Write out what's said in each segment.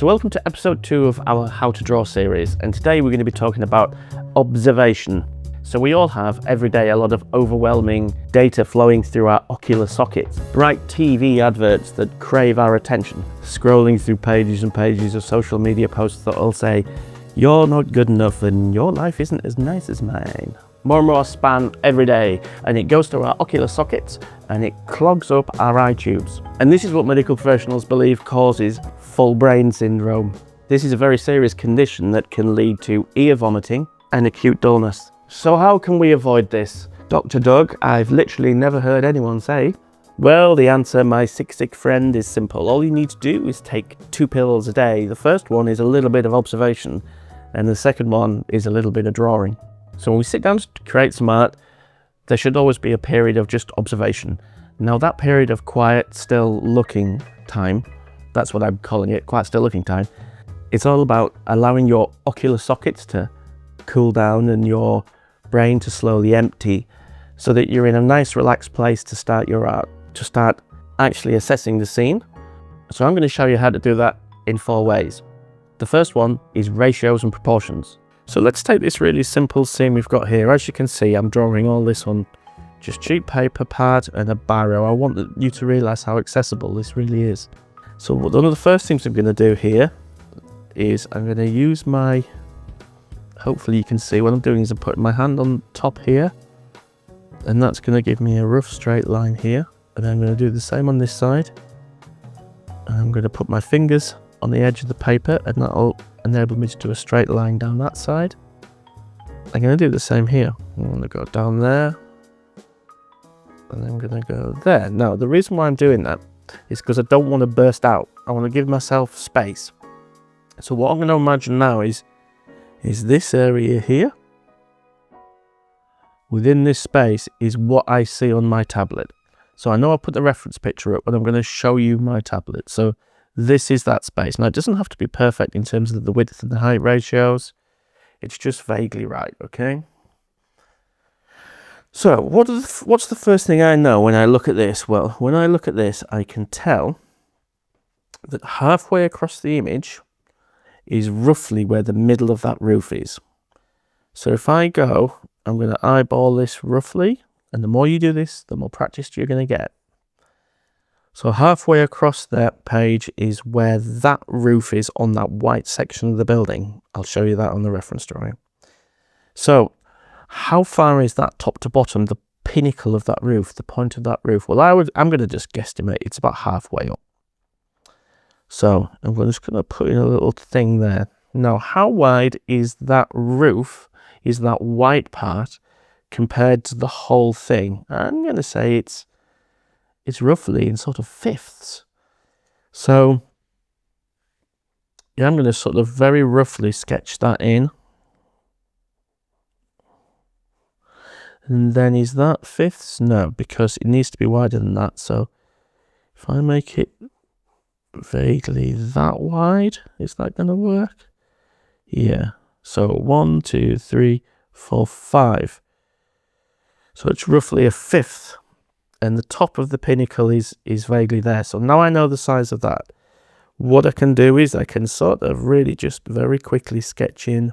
So welcome to episode 2 of our How to Draw series, and today we're going to be talking about observation. So we all have every day a lot of overwhelming data flowing through our ocular sockets, bright TV adverts that crave our attention, scrolling through pages and pages of social media posts that all say, "You're not good enough and your life isn't as nice as mine." More and more spam every day, and it goes through our ocular sockets and it clogs up our eye tubes. And this is what medical professionals believe causes full brain syndrome. This is a very serious condition that can lead to ear vomiting and acute dullness. So how can we avoid this? Dr. Doug, I've literally never heard anyone say. Well, the answer, my sick friend, is simple. All you need to do is take 2 pills a day. The first one is a little bit of observation, and the second one is a little bit of drawing. So when we sit down to create some art, there should always be a period of just observation. Now that period of quiet, still looking time, that's what I'm calling it, quiet, still looking time, it's all about allowing your ocular sockets to cool down and your brain to slowly empty so that you're in a nice relaxed place to start your art, to start actually assessing the scene. So I'm going to show you how to do that in 4 ways. The first one is ratios and proportions. So let's take this really simple scene we've got here. As you can see, I'm drawing all this on just cheap paper, pad and a biro. I want you to realize how accessible this really is. So one of the first things I'm going to do here is I'm going to use my, hopefully you can see what I'm doing is I'm putting my hand on top here, and that's going to give me a rough straight line here. And I'm going to do the same on this side. And I'm going to put my fingers on the edge of the paper, and that'll enable me to do a straight line down that side. I'm going to do the same here. I'm going to go down there, and I'm going to go there. Now, the reason why I'm doing that is because I don't want to burst out. I want to give myself space. So what I'm going to imagine now is this area here. Within this space is what I see on my tablet. So I know I'll put the reference picture up, but I'm going to show you my tablet. So this is that space. Now, it doesn't have to be perfect in terms of the width and the height ratios. It's just vaguely right, okay? So what's the first thing I know when I look at this? Well, when I look at this, I can tell that halfway across the image is roughly where the middle of that roof is. So if I go, I'm going to eyeball this roughly, and the more you do this, the more practice you're going to get. So halfway across that page is where that roof is on that white section of the building. I'll show you that on the reference drawing. So how far is that top to bottom, the pinnacle of that roof, the point of that roof? Well, I'm going to just guesstimate it's about halfway up. So I'm just going to put in a little thing there. Now, how wide is that roof, is that white part, compared to the whole thing? I'm going to say it's roughly in sort of fifths. So yeah, I'm going to sort of very roughly sketch that in. And then is that fifths? No, because it needs to be wider than that. So if I make it vaguely that wide, is that going to work? Yeah. So 1, 2, 3, 4, 5. So it's roughly a fifth. And the top of the pinnacle is vaguely there. So now I know the size of that. What I can do is I can sort of really just very quickly sketch in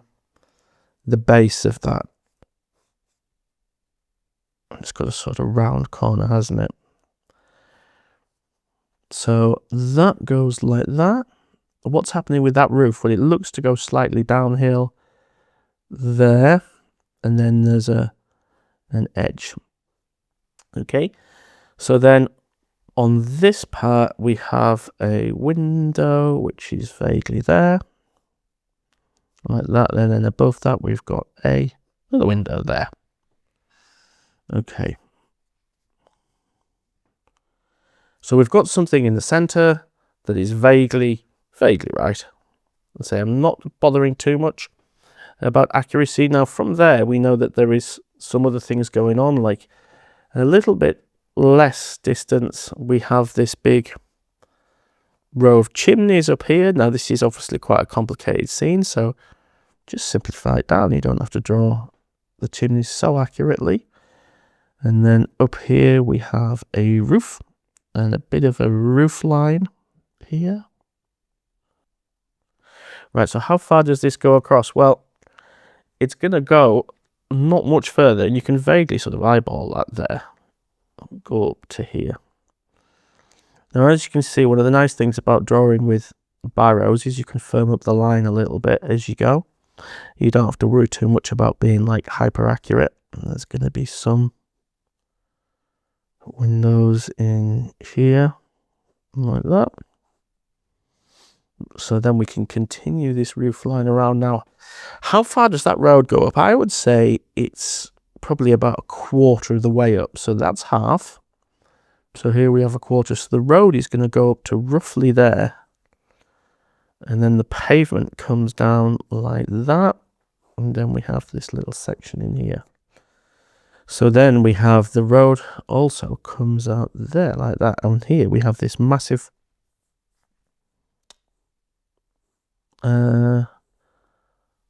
the base of that. It's got a sort of round corner, hasn't it? So that goes like that. What's happening with that roof? Well, it looks to go slightly downhill there. And then there's an edge. Okay. So then on this part, we have a window, which is vaguely there. Like that. And then above that, we've got another window there. Okay. So we've got something in the center that is vaguely right. Let's say I'm not bothering too much about accuracy. Now from there, we know that there is some other things going on, like a little bit less distance, we have this big row of chimneys up here. Now this is obviously quite a complicated scene, so just simplify it down. You don't have to draw the chimneys so accurately. And then up here we have a roof and a bit of a roof line here. Right, so how far does this go across? Well, it's going to go not much further, and you can vaguely sort of eyeball that there. Go up to here. Now, as you can see, one of the nice things about drawing with biros is you can firm up the line a little bit as you go. You don't have to worry too much about being like hyper accurate. There's going to be some windows in here, like that. So then we can continue this roof line around. Now, how far does that road go up? I would say it's probably about a quarter of the way up. So that's half. So here we have a quarter. So the road is going to go up to roughly there. And then the pavement comes down like that. And then we have this little section in here. So then we have the road also comes out there like that. And here we have this massive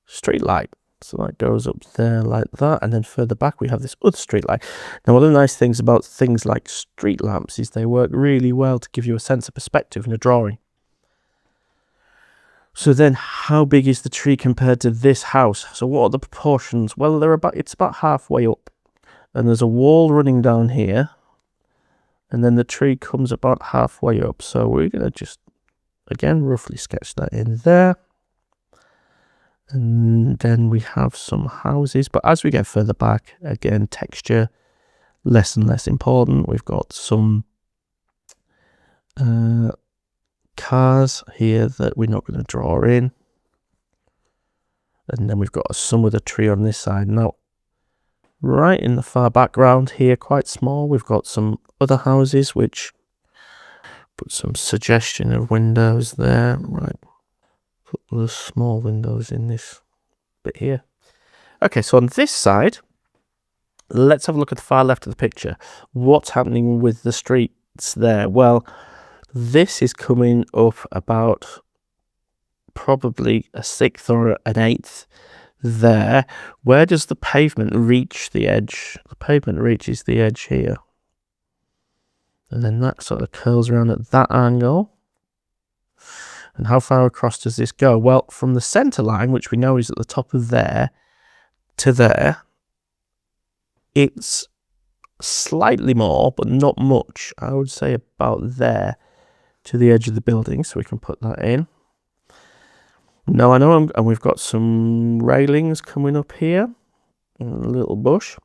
street light. So that goes up there like that, and then further back we have this other street light. Now, one of the nice things about things like street lamps is they work really well to give you a sense of perspective in a drawing. So then, how big is the tree compared to this house? So what are the proportions? Well, it's about halfway up, and there's a wall running down here, and then the tree comes about halfway up. So we're going to just, again, roughly sketch that in there. And then we have some houses, but as we get further back, again, texture less and less important. We've got some cars here that we're not going to draw in, and then we've got some of the tree on this side. Now, right in the far background here, quite small, we've got some other houses which put some suggestion of windows there. Right. Put those small windows in this bit here. Okay, so on this side, let's have a look at the far left of the picture. What's happening with the streets there? Well, this is coming up about probably a sixth or an eighth there. Where does the pavement reach the edge? The pavement reaches the edge here. And then that sort of curls around at that angle. And how far across does this go? Well, from the center line, which we know is at the top of there, to there, it's slightly more, but not much. I would say about there to the edge of the building, so we can put that in. Now, I know, and we've got some railings coming up here, and a little bush.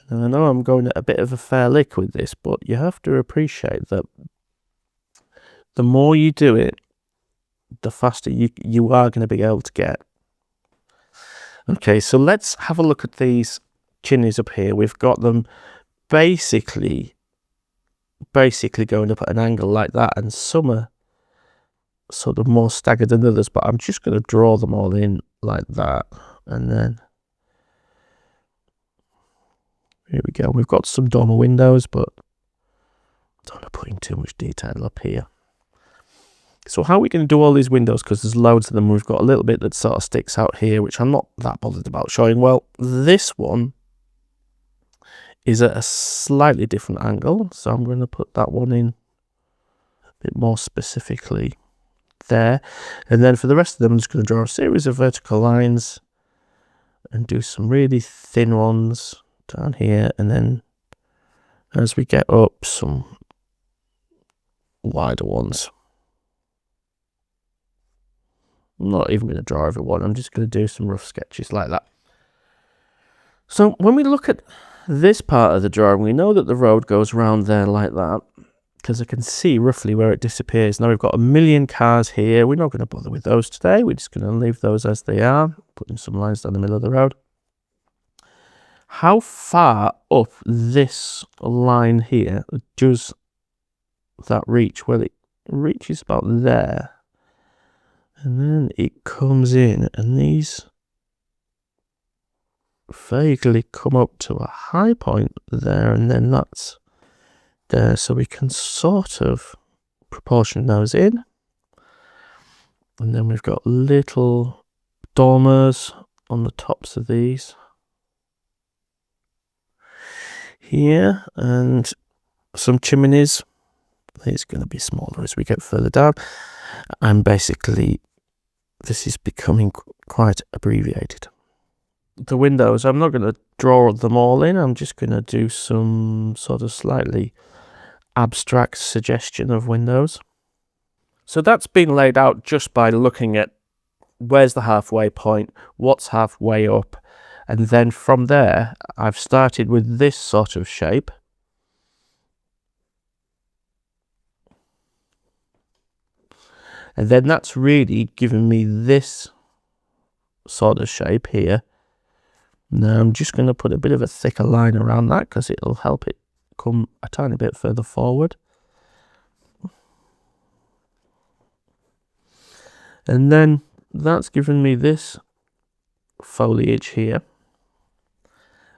And I know I'm going at a bit of a fair lick with this, but you have to appreciate that the more you do it, the faster you are going to be able to get. Okay, so let's have a look at these chimneys up here. We've got them basically going up at an angle like that, and some are sort of more staggered than others, but I'm just going to draw them all in like that. And then here we go. We've got some dormer windows, but I don't want to put in too much detail up here. So how are we going to do all these windows? Because there's loads of them. We've got a little bit that sort of sticks out here, which I'm not that bothered about showing. Well, this one is at a slightly different angle, so I'm going to put that one in a bit more specifically there. And then for the rest of them, I'm just going to draw a series of vertical lines and do some really thin ones down here. And then as we get up, some wider ones. I'm not even going to draw everyone. I'm just going to do some rough sketches like that. So when we look at this part of the drawing, we know that the road goes around there like that, because I can see roughly where it disappears. Now we've got a million cars here. We're not going to bother with those today. We're just going to leave those as they are, putting some lines down the middle of the road. How far up this line here does that reach? Well, it reaches about there. And then it comes in, and these vaguely come up to a high point there, and then that's there. So we can sort of proportion those in. And then we've got little dormers on the tops of these here, and some chimneys. It's going to be smaller as we get further down. I'm basically this is becoming quite abbreviated. The windows, I'm not going to draw them all in. I'm just going to do some sort of slightly abstract suggestion of windows. So that's been laid out just by looking at where's the halfway point, what's halfway up, and then from there I've started with this sort of shape. And then that's really given me this sort of shape here. Now I'm just going to put a bit of a thicker line around that because it'll help it come a tiny bit further forward. And then that's given me this foliage here.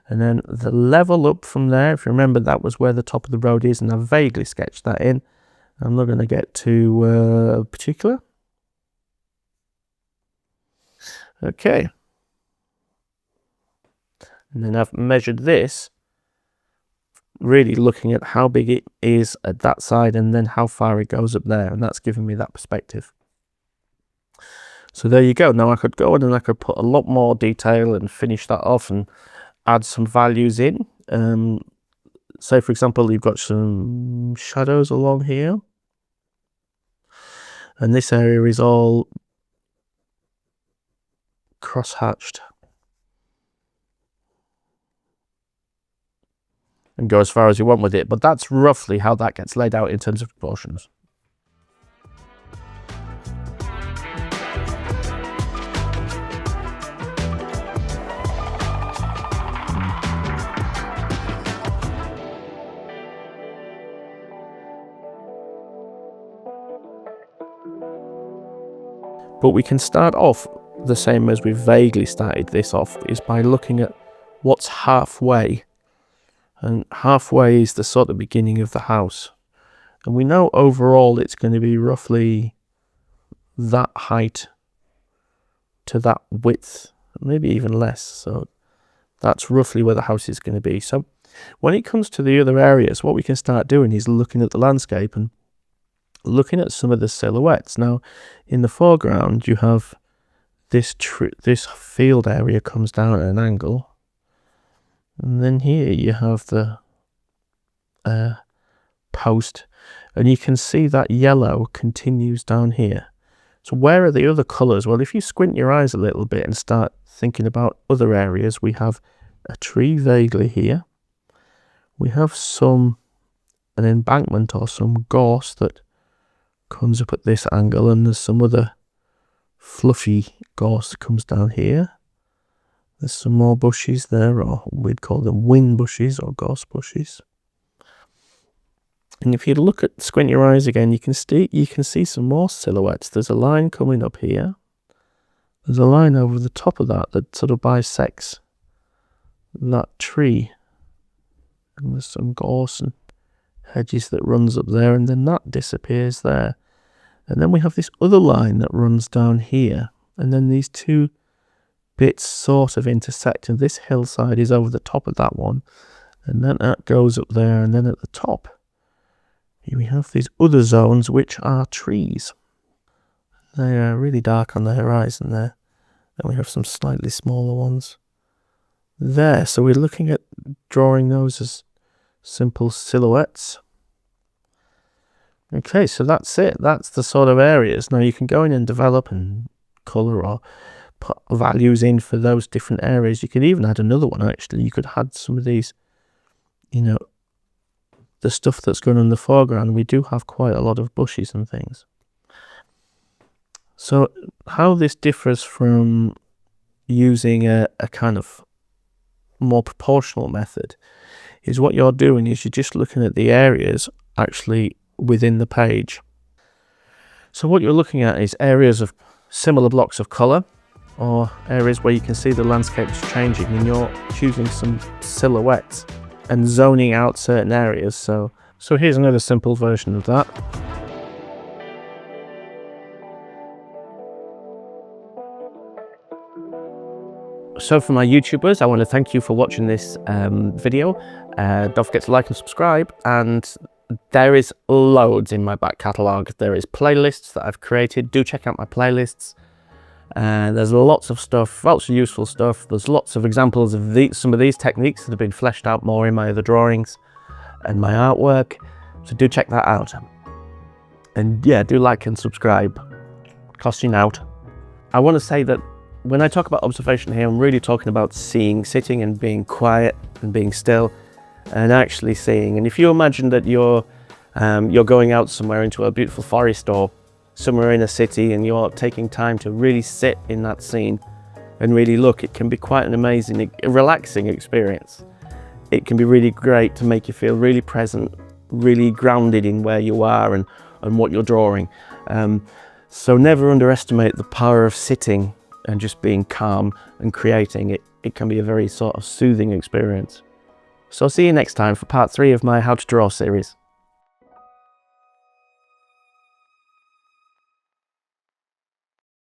And then the level up from there, if you remember, that was where the top of the road is, and I vaguely sketched that in. I'm not going to get too particular. Okay. And then I've measured this, really looking at how big it is at that side and then how far it goes up there, and that's given me that perspective. So there you go. Now I could go in and I could put a lot more detail and finish that off and add some values in. Say for example you've got some shadows along here, and this area is all cross-hatched. And go as far as you want with it, but that's roughly how that gets laid out in terms of proportions. But we can start off the same as we vaguely started this off, is by looking at what's halfway. And halfway is the sort of beginning of the house. And we know overall it's going to be roughly that height to that width, maybe even less. So that's roughly where the house is going to be. So when it comes to the other areas, what we can start doing is looking at the landscape and looking at some of the silhouettes. Now, in the foreground, you have this field area comes down at an angle. And then here you have the post, and you can see that yellow continues down here. So where are the other colours? Well, if you squint your eyes a little bit and start thinking about other areas, we have a tree vaguely here. We have an embankment or some gorse that comes up at this angle, and there's some other fluffy gorse that comes down here. There's some more bushes there, or we'd call them whin bushes or gorse bushes. And if you squint your eyes again, you can see some more silhouettes. There's a line coming up here. There's a line over the top of that sort of bisects that tree. And there's some gorse and hedges that runs up there, and then that disappears there. And then we have this other line that runs down here, and then these two bits sort of intersect, and this hillside is over the top of that one, and then that goes up there, and then at the top here we have these other zones which are trees. They are really dark on the horizon there. Then we have some slightly smaller ones there, so we're looking at drawing those as simple silhouettes. Okay, so that's it. That's the sort of areas. Now you can go in and develop and colour or put values in for those different areas. You could even add another one, actually. You could add some of these, the stuff that's going on in the foreground. We do have quite a lot of bushes and things. So how this differs from using a kind of more proportional method is what you're doing is you're just looking at the areas actually within the page. So what you're looking at is areas of similar blocks of colour, or areas where you can see the landscape's changing, and you're choosing some silhouettes and zoning out certain areas. So here's another simple version of that. So for my YouTubers, I want to thank you for watching this video. Don't forget to like and subscribe, and there is loads in my back catalogue. There is playlists that I've created. Do check out my playlists. And there's lots of stuff, lots of useful stuff. There's lots of examples of some of these techniques that have been fleshed out more in my other drawings and my artwork. So do check that out. And yeah, do like and subscribe. Costing out. I want to say that when I talk about observation here, I'm really talking about seeing, sitting and being quiet and being still and actually seeing. And if you imagine that you're going out somewhere into a beautiful forest or somewhere in a city and you're taking time to really sit in that scene and really look, it can be quite an amazing, relaxing experience. It can be really great to make you feel really present, really grounded in where you are and what you're drawing. So never underestimate the power of sitting and just being calm and creating. It can be a very sort of soothing experience. So I'll see you next time for part 3 of my How to Draw series.